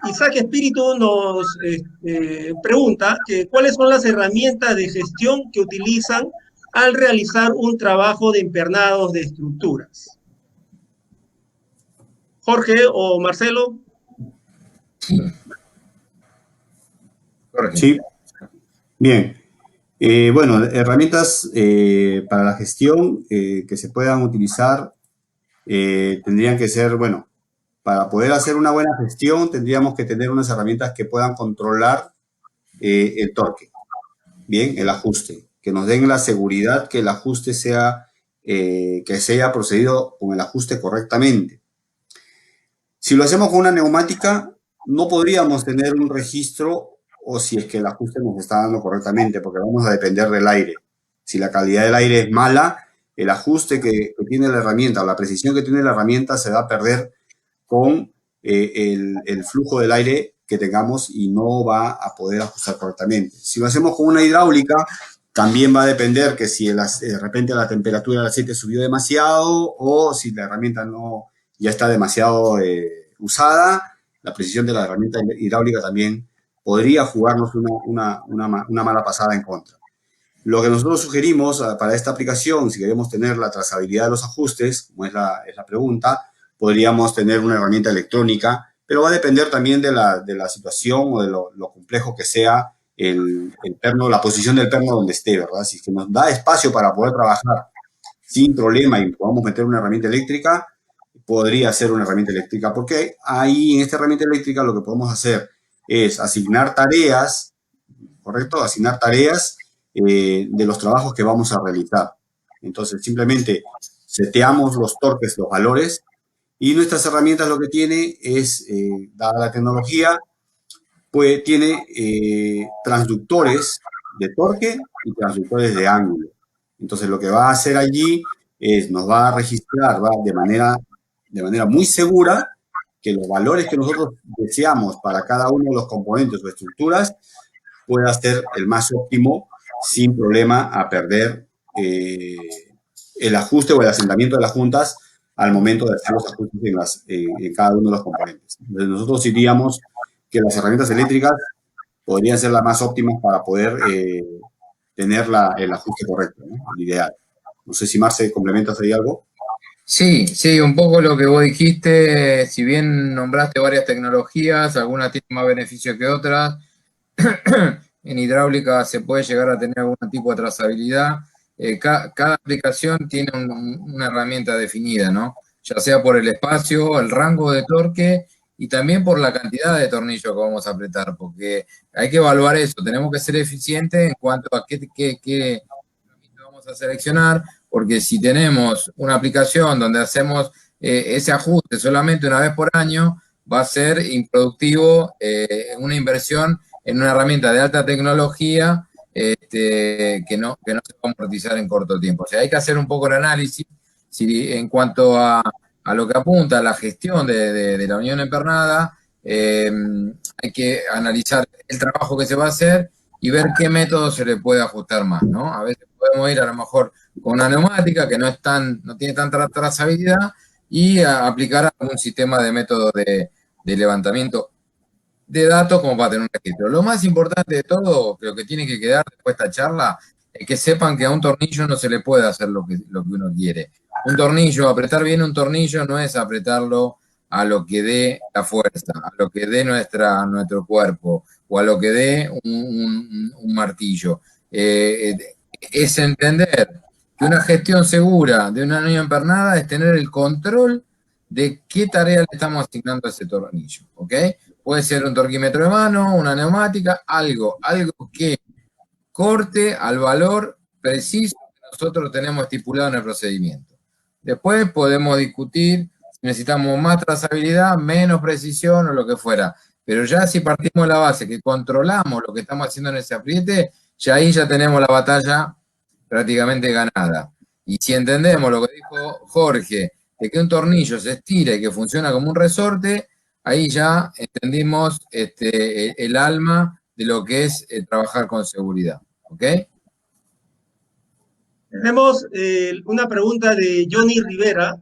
Isaac Espíritu nos pregunta que cuáles son las herramientas de gestión que utilizan al realizar un trabajo de empernados de estructuras. Jorge o Marcelo. Sí, bien. Bueno, herramientas para la gestión que se puedan utilizar tendrían que ser, bueno, para poder hacer una buena gestión tendríamos que tener unas herramientas que puedan controlar el torque, bien, el ajuste, que nos den la seguridad que el ajuste sea, que se haya procedido con el ajuste correctamente. Si lo hacemos con una neumática, no podríamos tener un registro o si es que el ajuste nos está dando correctamente, porque vamos a depender del aire. Si la calidad del aire es mala, el ajuste que tiene la herramienta o la precisión que tiene la herramienta se va a perder con el flujo del aire que tengamos y no va a poder ajustar correctamente. Si lo hacemos con una hidráulica, también va a depender que si de repente la temperatura del aceite subió demasiado o si la herramienta no ya está demasiado usada, la precisión de la herramienta hidráulica también podría jugarnos una mala pasada en contra. Lo que nosotros sugerimos para esta aplicación, si queremos tener la trazabilidad de los ajustes, como es la pregunta, podríamos tener una herramienta electrónica, pero va a depender también de la situación o de lo complejo que sea el perno, la posición del perno donde esté, ¿verdad? Si es que nos da espacio para poder trabajar sin problema y podamos meter una herramienta eléctrica, podría ser una herramienta eléctrica, porque ahí en esta herramienta eléctrica lo que podemos hacer es asignar tareas, ¿correcto? Asignar tareas de los trabajos que vamos a realizar. Entonces, simplemente seteamos los torques, los valores, y nuestras herramientas lo que tiene es, dada la tecnología, pues tiene transductores de torque y transductores de ángulo. Entonces, lo que va a hacer allí es, nos va a registrar de manera muy segura que los valores que nosotros deseamos para cada uno de los componentes o estructuras pueda ser el más óptimo sin problema a perder el ajuste o el asentamiento de las juntas al momento de hacer los ajustes en cada uno de los componentes. Entonces nosotros diríamos que las herramientas eléctricas podrían ser las más óptimas para poder tener el ajuste correcto, ¿no? El ideal. No sé si Marce, ¿complementas ahí algo? Sí, sí, un poco lo que vos dijiste, si bien nombraste varias tecnologías, algunas tienen más beneficio que otras, en hidráulica se puede llegar a tener algún tipo de trazabilidad. Cada aplicación tiene una herramienta definida, ¿no? Ya sea por el espacio, el rango de torque y también por la cantidad de tornillos que vamos a apretar, porque hay que evaluar eso. Tenemos que ser eficientes en cuanto a qué herramienta vamos a seleccionar, porque si tenemos una aplicación donde hacemos ese ajuste solamente una vez por año, va a ser improductivo una inversión en una herramienta de alta tecnología que no se va a amortizar en corto tiempo. O sea, hay que hacer un poco el análisis en cuanto a lo que apunta a la gestión de la unión empernada. Hay que analizar el trabajo que se va a hacer y ver qué método se le puede ajustar más, ¿no? A veces podemos ir a lo mejor con una neumática que no tiene tanta trazabilidad y aplicar algún sistema de método de levantamiento de datos como para tener un registro. Lo más importante de todo, lo que tiene que quedar después de esta charla, es que sepan que a un tornillo no se le puede hacer lo que uno quiere. Un tornillo, apretar bien un tornillo no es apretarlo a lo que dé la fuerza, a lo que dé nuestro cuerpo o a lo que dé un martillo. Es entender que una gestión segura de una unión empernada es tener el control de qué tarea le estamos asignando a ese tornillo, ¿ok? Puede ser un torquímetro de mano, una neumática, algo que corte al valor preciso que nosotros tenemos estipulado en el procedimiento. Después podemos discutir si necesitamos más trazabilidad, menos precisión o lo que fuera. Pero ya si partimos de la base que controlamos lo que estamos haciendo en ese apriete, ya ahí ya tenemos la batalla prácticamente ganada. Y si entendemos lo que dijo Jorge, de que un tornillo se estira y que funciona como un resorte, ahí ya entendimos el alma de lo que es trabajar con seguridad. ¿Ok? Tenemos una pregunta de Johnny Rivera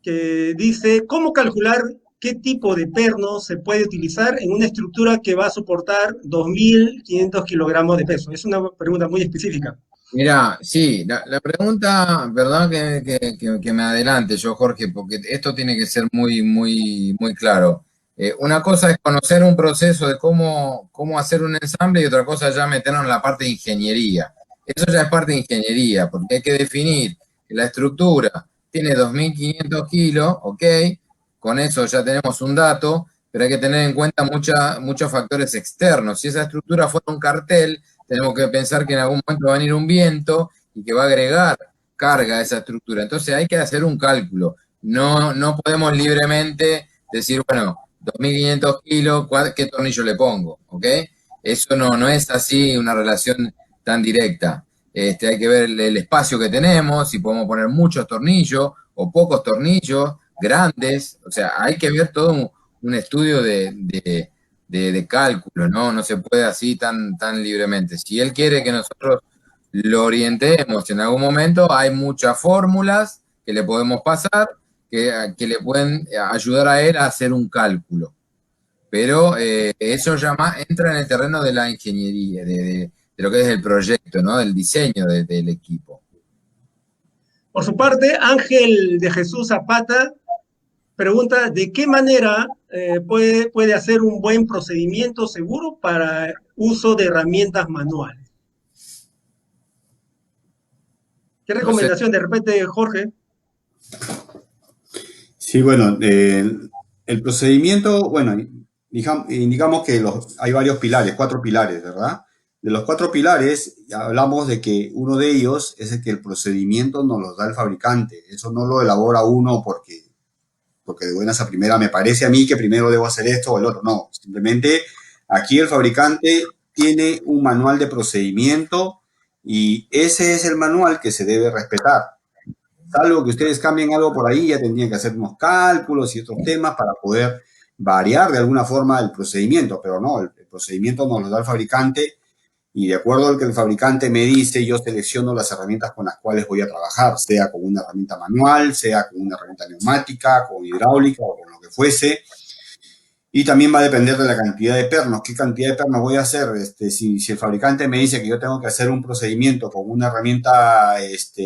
que dice, ¿cómo calcular qué tipo de perno se puede utilizar en una estructura que va a soportar 2.500 kilogramos de peso? Es una pregunta muy específica. Mira, sí, la pregunta, perdón que me adelante yo, Jorge, porque esto tiene que ser muy claro. Una cosa es conocer un proceso de cómo hacer un ensamble y otra cosa ya meternos en la parte de ingeniería. Eso ya es parte de ingeniería, porque hay que definir que la estructura tiene 2.500 kilos, ok, con eso ya tenemos un dato, pero hay que tener en cuenta muchos factores externos. Si esa estructura fuera un cartel, tenemos que pensar que en algún momento va a venir un viento y que va a agregar carga a esa estructura. Entonces hay que hacer un cálculo. No podemos libremente decir, bueno, 2.500 kilos, ¿qué tornillo le pongo? ¿Ok? Eso no es así una relación tan directa. Hay que ver el espacio que tenemos, si podemos poner muchos tornillos o pocos tornillos, grandes. O sea, hay que ver todo un estudio de cálculo, ¿no? No se puede así tan libremente. Si él quiere que nosotros lo orientemos en algún momento, hay muchas fórmulas que le podemos pasar que le pueden ayudar a él a hacer un cálculo. Pero eso ya entra en el terreno de la ingeniería, de lo que es el proyecto, ¿no? Del diseño del equipo. Por su parte, Ángel de Jesús Zapata pregunta, ¿de qué manera puede hacer un buen procedimiento seguro para uso de herramientas manuales? ¿Qué recomendación de repente, Jorge? Sí, bueno, el procedimiento, bueno, indicamos que hay varios pilares, 4 pilares, ¿verdad? De los 4 pilares, hablamos de que uno de ellos es el que el procedimiento nos lo da el fabricante. Eso no lo elabora uno porque de buenas a primera me parece a mí que primero debo hacer esto o el otro. No, simplemente aquí el fabricante tiene un manual de procedimiento y ese es el manual que se debe respetar. Salvo que ustedes cambien algo por ahí, ya tendrían que hacer unos cálculos y otros temas para poder variar de alguna forma el procedimiento, pero no, el procedimiento nos lo da el fabricante y de acuerdo al que el fabricante me dice, yo selecciono las herramientas con las cuales voy a trabajar, sea con una herramienta manual, sea con una herramienta neumática, con hidráulica o con lo que fuese. Y también va a depender de la cantidad de pernos. ¿Qué cantidad de pernos voy a hacer? Si el fabricante me dice que yo tengo que hacer un procedimiento con una herramienta,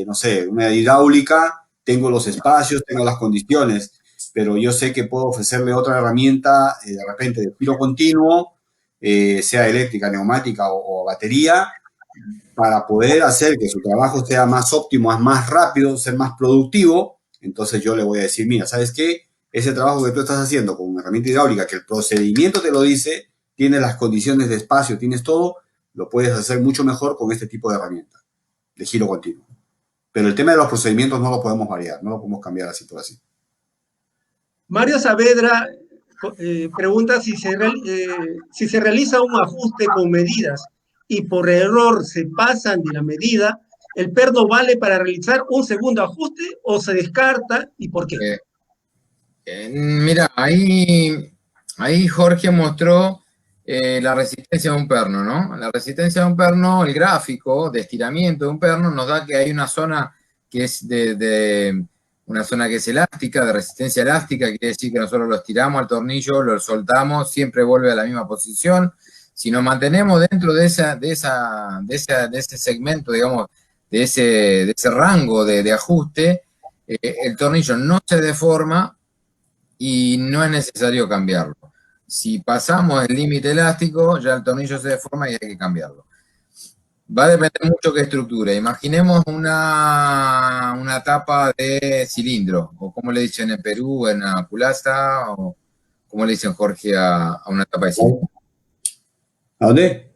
no sé, una hidráulica, tengo los espacios, tengo las condiciones, pero yo sé que puedo ofrecerle otra herramienta de repente de giro continuo, sea eléctrica, neumática o batería, para poder hacer que su trabajo sea más óptimo, más rápido, ser más productivo. Entonces yo le voy a decir, mira, ¿sabes qué? Ese trabajo que tú estás haciendo con una herramienta hidráulica, que el procedimiento te lo dice, tienes las condiciones de espacio, tienes todo, lo puedes hacer mucho mejor con este tipo de herramienta, de giro continuo. Pero el tema de los procedimientos no lo podemos variar, no lo podemos cambiar así por así. Mario Saavedra pregunta si se realiza un ajuste con medidas y por error se pasan de la medida, ¿el perno vale para realizar un segundo ajuste o se descarta y por qué? Mira, ahí Jorge mostró la resistencia de un perno, ¿no? La resistencia de un perno, el gráfico de estiramiento de un perno nos da que hay una zona que es una zona que es elástica, de resistencia elástica, quiere decir que nosotros lo estiramos al tornillo, lo soltamos, siempre vuelve a la misma posición. Si nos mantenemos dentro de ese segmento, digamos, de ese rango de ajuste, el tornillo no se deforma y no es necesario cambiarlo. Si pasamos el límite elástico, ya el tornillo se deforma y hay que cambiarlo. Va a depender mucho qué estructura. Imaginemos una tapa de cilindro, o como le dicen en Perú, en una culata, o como le dicen, Jorge, a una tapa de cilindro. ¿A dónde?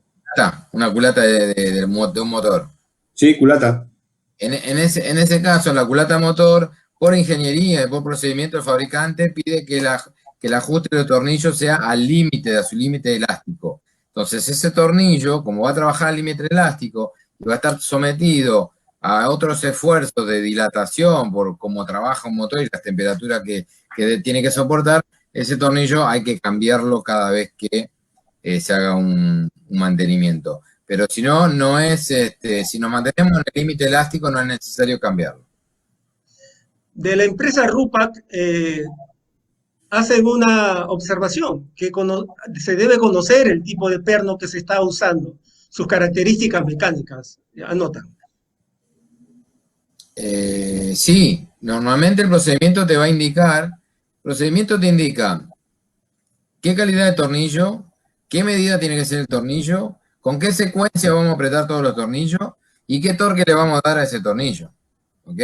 Una culata de un motor. Sí, culata. En ese caso, en la culata motor, por ingeniería y por procedimiento, el fabricante pide que el ajuste del tornillo sea al límite, a su límite elástico. Entonces, ese tornillo, como va a trabajar al límite elástico y va a estar sometido a otros esfuerzos de dilatación por cómo trabaja un motor y las temperaturas que tiene que soportar, ese tornillo hay que cambiarlo cada vez que se haga un mantenimiento. Pero si no, si nos mantenemos en el límite elástico, no es necesario cambiarlo. De la empresa Rupac, hacen una observación, que se debe conocer el tipo de perno que se está usando, sus características mecánicas. Anotan. Sí, normalmente el procedimiento te va a indicar, el procedimiento te indica qué calidad de tornillo, qué medida tiene que ser el tornillo, con qué secuencia vamos a apretar todos los tornillos y qué torque le vamos a dar a ese tornillo. ¿Ok?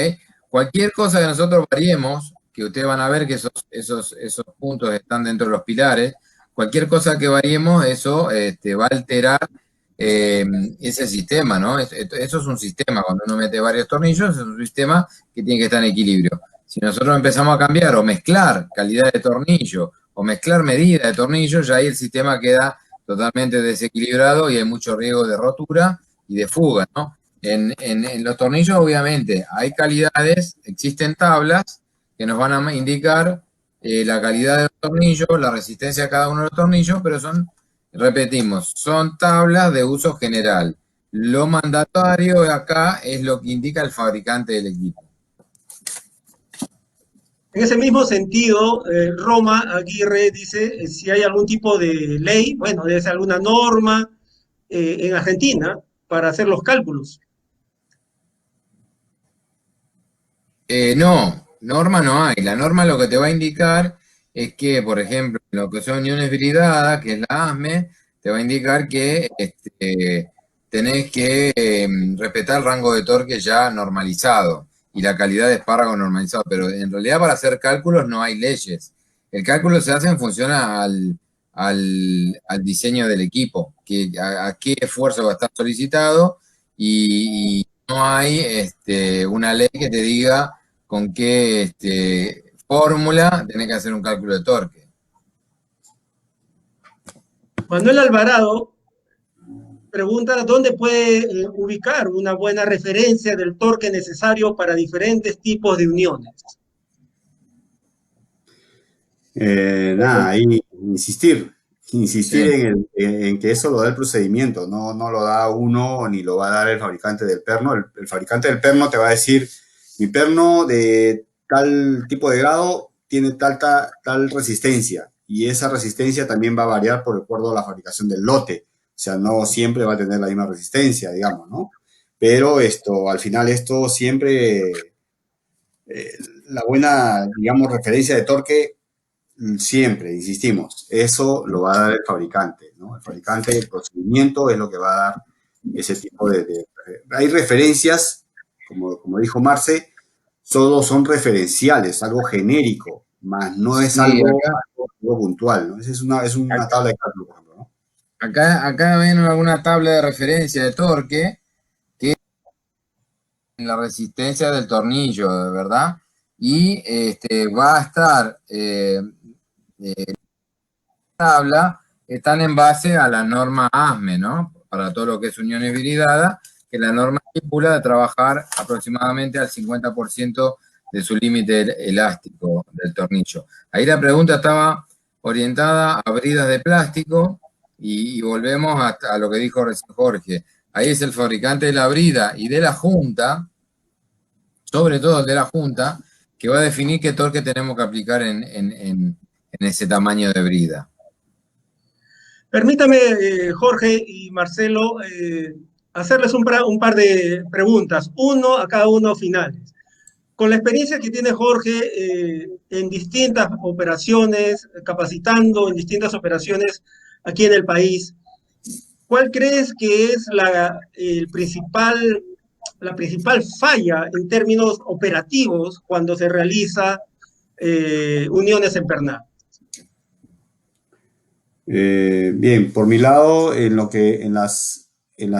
Cualquier cosa que nosotros variemos, que ustedes van a ver que esos puntos están dentro de los pilares, cualquier cosa que variemos, eso va a alterar ese sistema, ¿no? Eso es un sistema, cuando uno mete varios tornillos, es un sistema que tiene que estar en equilibrio. Si nosotros empezamos a cambiar o mezclar calidad de tornillo o mezclar medida de tornillo, ya ahí el sistema queda totalmente desequilibrado y hay mucho riesgo de rotura y de fuga, ¿no? En los tornillos, obviamente, hay calidades, existen tablas que nos van a indicar la calidad de los tornillos, la resistencia a cada uno de los tornillos, pero repetimos, son tablas de uso general. Lo mandatorio acá es lo que indica el fabricante del equipo. En ese mismo sentido, Roma Aguirre dice si hay algún tipo de ley, bueno, debe ser alguna norma en Argentina para hacer los cálculos. No, norma no hay. La norma lo que te va a indicar es que, por ejemplo, en lo que son uniones bridadas, que es la ASME, te va a indicar que tenés que respetar el rango de torque ya normalizado y la calidad de espárrago normalizado. Pero en realidad para hacer cálculos no hay leyes. El cálculo se hace en función al diseño del equipo, a qué esfuerzo va a estar solicitado y no hay una ley que te diga con qué fórmula tenés que hacer un cálculo de torque. Manuel Alvarado pregunta dónde puede ubicar una buena referencia del torque necesario para diferentes tipos de uniones. Nada, ahí insistir Sí. en que eso lo da el procedimiento, no lo da uno ni lo va a dar el fabricante del perno. El fabricante del perno te va a decir, mi perno de tal tipo de grado tiene tal resistencia y esa resistencia también va a variar por acuerdo a la fabricación del lote. O sea, no siempre va a tener la misma resistencia, digamos, ¿no? Pero al final esto siempre, la buena, digamos, referencia de torque siempre, insistimos, eso lo va a dar el fabricante, ¿no? El fabricante, el procedimiento es lo que va a dar ese tipo Hay referencias, como dijo Marce, solo son referenciales, algo genérico, más no es Sí, algo puntual, ¿no? Esa es una tabla de cálculo, por ejemplo, ¿no? acá ven alguna tabla de referencia de torque que es la resistencia del tornillo, ¿verdad? Y va a estar tabla están en base a la norma ASME, ¿no? Para todo lo que es uniones viridadas, que la norma estipula de trabajar aproximadamente al 50% de su límite elástico del tornillo. Ahí la pregunta estaba orientada a bridas de plástico y volvemos a lo que dijo recién Jorge. Ahí es el fabricante de la brida y de la junta, sobre todo de la junta, que va a definir qué torque tenemos que aplicar en ese tamaño de brida. Permítame, Jorge y Marcelo, hacerles un par de preguntas, uno a cada uno finales. Con la experiencia que tiene Jorge en distintas operaciones, capacitando en distintas operaciones aquí en el país, ¿cuál crees que es la principal falla en términos operativos cuando se realiza uniones en pernada? Bien, por mi lado, en las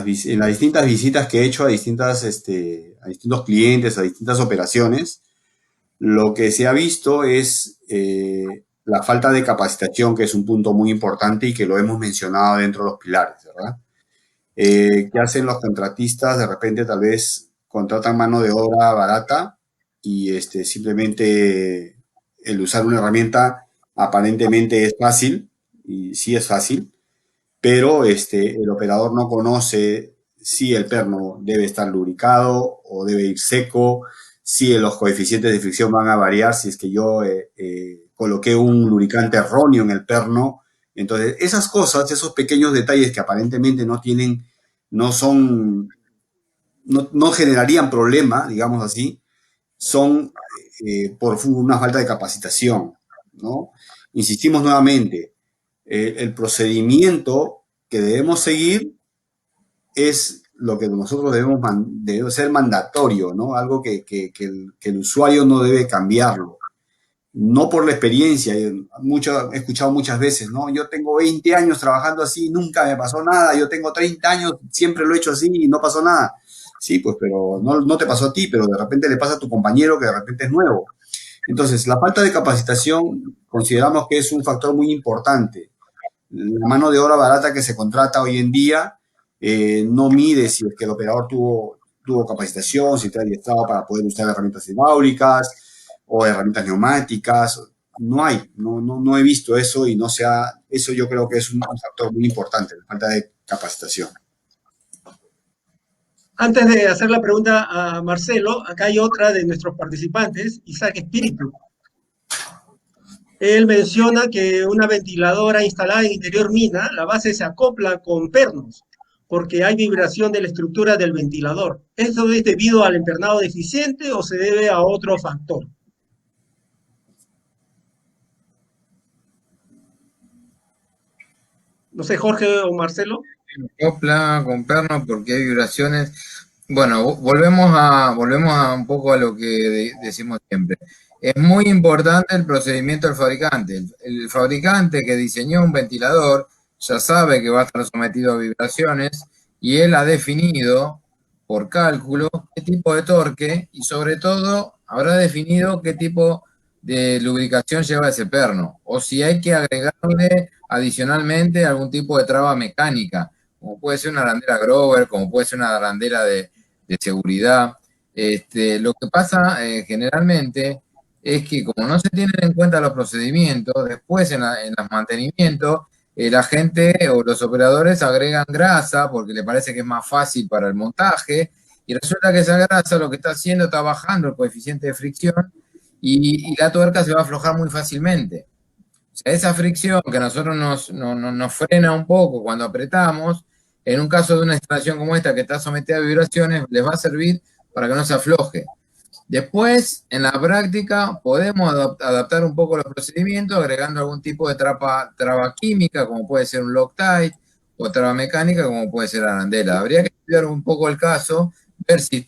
distintas visitas que he hecho a a distintos clientes, a distintas operaciones, lo que se ha visto es la falta de capacitación, que es un punto muy importante y que lo hemos mencionado dentro de los pilares, ¿verdad? ¿Qué hacen los contratistas? De repente tal vez contratan mano de obra barata y simplemente el usar una herramienta aparentemente es fácil, y sí es fácil, pero el operador no conoce si el perno debe estar lubricado o debe ir seco, si los coeficientes de fricción van a variar, si es que yo coloqué un lubricante erróneo en el perno. Entonces, esas cosas, esos pequeños detalles que aparentemente no tienen, no son, no generarían problema, digamos así, son por una falta de capacitación, ¿no? Insistimos nuevamente, el procedimiento que debemos seguir es lo que nosotros debe ser mandatorio, ¿no? Algo que el usuario no debe cambiarlo. No por la experiencia, he escuchado muchas veces, ¿no? Yo tengo 20 años trabajando así, nunca me pasó nada, yo tengo 30 años, siempre lo he hecho así y no pasó nada. Sí, pues, pero no te pasó a ti, pero de repente le pasa a tu compañero que de repente es nuevo. Entonces, la falta de capacitación consideramos que es un factor muy importante. La mano de obra barata que se contrata hoy en día no mide si es que el operador tuvo capacitación, si está adiestrado para poder usar herramientas hidráulicas o herramientas neumáticas. No he visto eso y eso yo creo que es un factor muy importante, la falta de capacitación. Antes de hacer la pregunta a Marcelo, acá hay otra de nuestros participantes, Isaac Espíritu. Él menciona que una ventiladora instalada en interior mina, la base se acopla con pernos, porque hay vibración de la estructura del ventilador. ¿Esto es debido al empernado deficiente o se debe a otro factor? No sé, Jorge o Marcelo. Acopla con pernos porque hay vibraciones. Bueno, volvemos a un poco a lo que decimos siempre. Es muy importante el procedimiento del fabricante. El fabricante que diseñó un ventilador ya sabe que va a estar sometido a vibraciones y él ha definido por cálculo qué tipo de torque y sobre todo habrá definido qué tipo de lubricación lleva ese perno o si hay que agregarle adicionalmente algún tipo de traba mecánica, como puede ser una arandela Grover, como puede ser una arandela de seguridad. Lo que pasa generalmente es que como no se tienen en cuenta los procedimientos, después en los mantenimientos, la gente o los operadores agregan grasa porque le parece que es más fácil para el montaje y resulta que esa grasa lo que está haciendo está bajando el coeficiente de fricción y la tuerca se va a aflojar muy fácilmente. O sea, esa fricción que a nosotros nos frena un poco cuando apretamos, en un caso de una instalación como esta que está sometida a vibraciones, les va a servir para que no se afloje. Después, en la práctica, podemos adaptar un poco los procedimientos agregando algún tipo de traba química, como puede ser un Loctite, o traba mecánica, como puede ser arandela. Habría que estudiar un poco el caso, ver si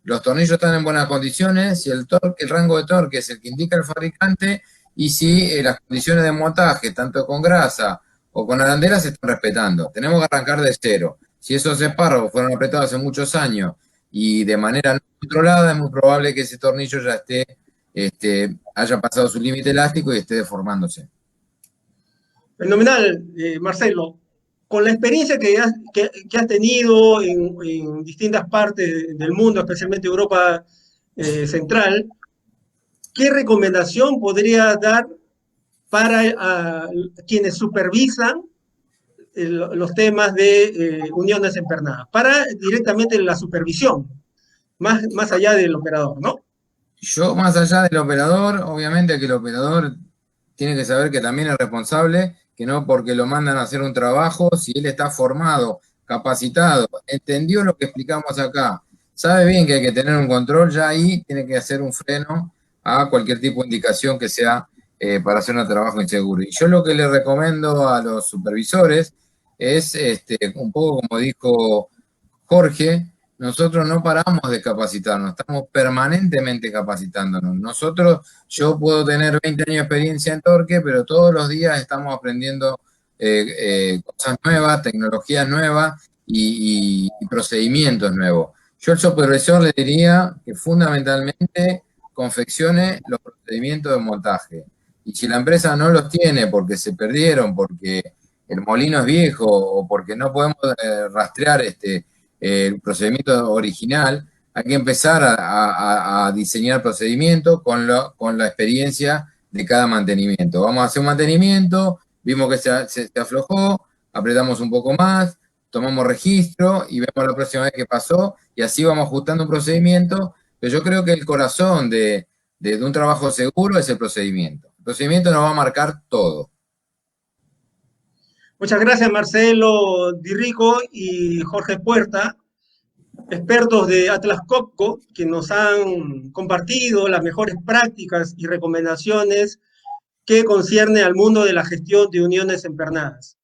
los tornillos están en buenas condiciones, si el rango de torque es el que indica el fabricante, y si las condiciones de montaje, tanto con grasa o con arandela, se están respetando. Tenemos que arrancar de cero. Si esos espárragos fueron apretados hace muchos años y de manera no controlada, es muy probable que ese tornillo ya haya pasado su límite elástico y esté deformándose. Fenomenal, Marcelo. Con la experiencia que has tenido en distintas partes del mundo, especialmente Europa Central, ¿qué recomendación podría dar para quienes supervisan los temas de uniones empernadas? Para directamente la supervisión, más allá del operador, ¿no? Yo, más allá del operador, obviamente que el operador tiene que saber que también es responsable, que no porque lo mandan a hacer un trabajo, si él está formado, capacitado, entendió lo que explicamos acá, sabe bien que hay que tener un control, ya ahí tiene que hacer un freno a cualquier tipo de indicación que sea para hacer un trabajo inseguro. Y yo lo que le recomiendo a los supervisores es, un poco como dijo Jorge, nosotros no paramos de capacitarnos, estamos permanentemente capacitándonos. Yo puedo tener 20 años de experiencia en torque, pero todos los días estamos aprendiendo cosas nuevas, tecnologías nuevas y procedimientos nuevos. Yo al supervisor le diría que fundamentalmente confeccione los procedimientos de montaje. Y si la empresa no los tiene porque se perdieron, porque el molino es viejo o porque no podemos rastrear el procedimiento original, hay que empezar a diseñar procedimientos con la experiencia de cada mantenimiento. Vamos a hacer un mantenimiento, vimos que se aflojó, apretamos un poco más, tomamos registro y vemos la próxima vez que pasó y así vamos ajustando un procedimiento, pero yo creo que el corazón de un trabajo seguro es el procedimiento. El procedimiento nos va a marcar todo. Muchas gracias, Marcelo Di Rico y Jorge Puerta, expertos de Atlas Copco, que nos han compartido las mejores prácticas y recomendaciones que concierne al mundo de la gestión de uniones empernadas.